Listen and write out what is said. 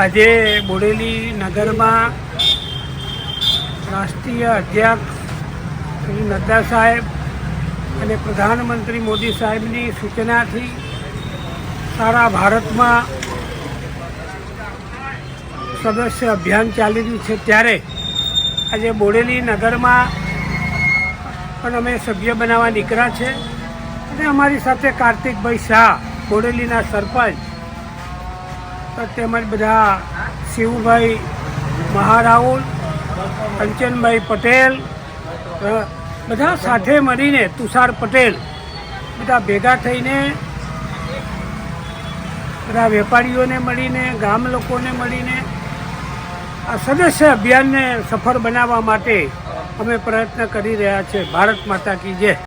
આજે બોડેલી નગરમાં રાષ્ટ્રીય અધ્યક્ષ શ્રી નડ્ડા સાહેબ અને પ્રધાનમંત્રી મોદી સાહેબની સૂચનાથી સારા ભારતમાં સદસ્ય અભિયાન ચાલી રહ્યું છે, ત્યારે આજે બોડેલી નગરમાં પણ અમે સભ્ય બનાવવા નીકળ્યા છે અને અમારી સાથે કાર્તિકભાઈ શાહ બોડેલીના સરપંચ તેમજ બધા શિવભાઈ મહારાઉલ, કંચનભાઈ પટેલ, બધા સાથે મળીને તુષાર પટેલ બધા ભેગા થઈને બધા વેપારીઓને મળીને ગામ લોકોને મળીને આ સદસ્ય અભિયાનને સફળ બનાવવા માટે અમે પ્રયત્ન કરી રહ્યા છીએ. ભારત માતા કી જય.